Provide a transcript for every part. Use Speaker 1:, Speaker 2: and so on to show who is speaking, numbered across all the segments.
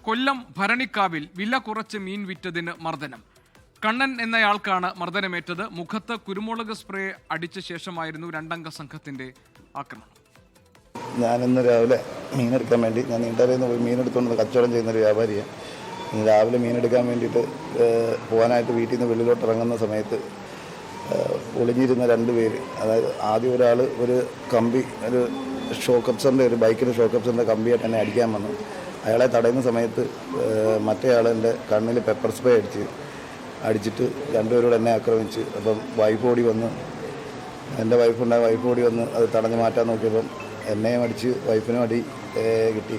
Speaker 1: കൊല്ലം ഭരണിക്കാവിൽ വില കുറച്ച് മീൻ വിറ്റതിന് മർദ്ദനം. കണ്ണൻ എന്നയാൾക്കാണ് മർദ്ദനമേറ്റത്. മുഖത്ത് കുരുമുളക് സ്പ്രേ അടിച്ച ശേഷമായിരുന്നു രണ്ടംഗ സംഘത്തിന്റെ ആക്രമണം.
Speaker 2: ഞാനിന്ന് രാവിലെ മീനെടുക്കാൻ വേണ്ടി ഞാൻ നീണ്ടരയിൽ നിന്ന് പോയി മീനെടുത്തുകൊണ്ട് കച്ചവടം ചെയ്യുന്നൊരു വ്യാപാരിയാണ്. രാവിലെ മീനെടുക്കാൻ വേണ്ടിയിട്ട് പോകാനായിട്ട് വീട്ടിൽ നിന്ന് വെളിയിലോട്ട് ഇറങ്ങുന്ന സമയത്ത് ഒളിഞ്ഞിരുന്ന രണ്ട് പേര്, അതായത് ആദ്യം ഒരാൾ ഒരു കമ്പി, ഒരു ഷോക്ക് അബ്സറിൻ്റെ, ഒരു ബൈക്കിൻ്റെ ഷോക്ക് അബ്സറിൻ്റെ കമ്പിയായിട്ട് എന്നെ അടിക്കാൻ വന്നു. അയാളെ തടയുന്ന സമയത്ത് മറ്റേ ആൾ എൻ്റെ കണ്ണിൽ പെപ്പർ സ്പ്രേ അടിച്ചിട്ട് രണ്ടുപേരോട് എന്നെ ആക്രമിച്ച്. അപ്പം വൈഫ് ഓടി വന്ന്, എൻ്റെ വൈഫ് ഓടി വന്ന് അത് തടഞ്ഞു മാറ്റാൻ നോക്കിയപ്പം എന്നെയും അടിച്ച് വൈഫിനും അടി കിട്ടി.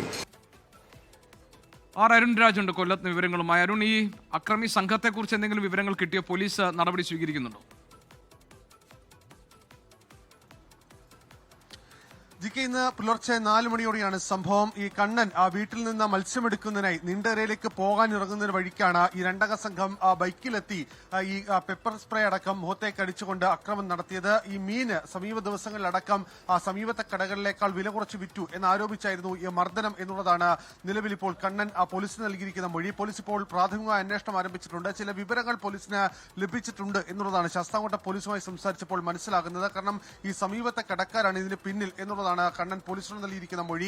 Speaker 1: അരുൺ രാജുണ്ട് കൊല്ലത്ത് വിവരങ്ങളുമായി. അരുൺ, ഈ അക്രമി സംഘത്തെക്കുറിച്ച് എന്തെങ്കിലും വിവരങ്ങൾ കിട്ടിയോ? പോലീസ് നടപടി സ്വീകരിക്കുന്നുണ്ടോ?
Speaker 3: ജിക്ക് ഇന്ന് പുലർച്ചെ 4 മണിയോടെയാണ് സംഭവം. ഈ കണ്ണൻ വീട്ടിൽ നിന്ന് മത്സ്യമെടുക്കുന്നതിനായി നീണ്ടകരയിലേക്ക് പോകാൻ ഇറങ്ങുന്ന വഴിക്കാണ് ഈ രണ്ടംഗ സംഘം ബൈക്കിലെത്തി ഈ പെപ്പർ സ്പ്രേ അടക്കം മുഖത്തേക്ക് അടിച്ചുകൊണ്ട് അക്രമം നടത്തിയത്. ഈ മീന് സമീപ ദിവസങ്ങളിലടക്കം സമീപത്തെ കടകളിലേക്കാൾ വില കുറച്ച് വിറ്റു എന്നാരോപിച്ചായിരുന്നു ഈ മർദ്ദനം എന്നുള്ളതാണ് നിലവിൽ ഇപ്പോൾ കണ്ണൻ പോലീസിന് നൽകിയിരിക്കുന്ന മൊഴി. പോലീസ് ഇപ്പോൾ പ്രാഥമികമായ അന്വേഷണം ആരംഭിച്ചിട്ടുണ്ട്. ചില വിവരങ്ങൾ പോലീസിന് ലഭിച്ചിട്ടുണ്ട് എന്നുള്ളതാണ് ശാസ്താംകോട്ട പോലീസുമായി സംസാരിച്ചപ്പോൾ മനസ്സിലാകുന്നത്. കാരണം ഈ സമീപത്തെ കടക്കാരാണ് ഇതിന് പിന്നിൽ എന്നുള്ളതാണ് കണ്ണൻ പോലീസിന് നൽകിയിരിക്കുന്ന മൊഴി.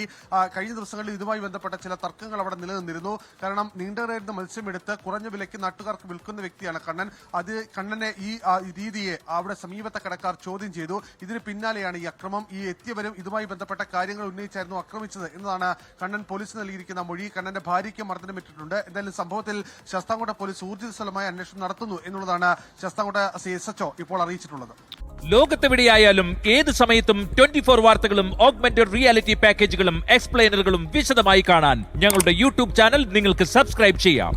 Speaker 3: കഴിഞ്ഞ ദിവസങ്ങളിൽ ഇതുമായി ബന്ധപ്പെട്ട ചില തർക്കങ്ങൾ അവിടെ നിലനിന്നിരുന്നു. കാരണം നീണ്ടകരയിൽ നിന്ന് മത്സ്യമെടുത്ത് കുറഞ്ഞ വിലയ്ക്ക് നാട്ടുകാർക്ക് വിൽക്കുന്ന വ്യക്തിയാണ് കണ്ണൻ. അത് കണ്ണനെ ഈ രീതിയെ അവിടെ സമീപത്തെ കടക്കാർ ചോദ്യം ചെയ്തു. ഇതിന് പിന്നാലെയാണ് ഈ അക്രമം. ഈ എത്തിയവരും ഇതുമായി ബന്ധപ്പെട്ട കാര്യങ്ങൾ ഉന്നയിച്ചായിരുന്നു ആക്രമിച്ചത് എന്നതാണ് കണ്ണൻ പോലീസിന് നൽകിയിരിക്കുന്ന മൊഴി. കണ്ണന്റെ ഭാര്യയ്ക്ക് മർദ്ദനമേറ്റിട്ടുണ്ട്. എന്തായാലും സംഭവത്തിൽ ശാസ്താംകോട്ട പോലീസ് ഊർജിതമായ അന്വേഷണം നടത്തുന്നു എന്നുള്ളതാണ് ശാസ്താംകോട്ട SHO ഇപ്പോൾ അറിയിച്ചിട്ടുള്ളത്.
Speaker 4: ലോകത്തെവിടെയായാലും ഏത് സമയത്തും 24 വാർത്തകളും ഓഗ്മെന്റഡ് റിയാലിറ്റി പാക്കേജുകളും എക്സ്പ്ലെയിനറുകളും വിശദമായി കാണാൻ ഞങ്ങളുടെ യൂട്യൂബ് ചാനൽ നിങ്ങൾക്ക് സബ്സ്ക്രൈബ് ചെയ്യാം.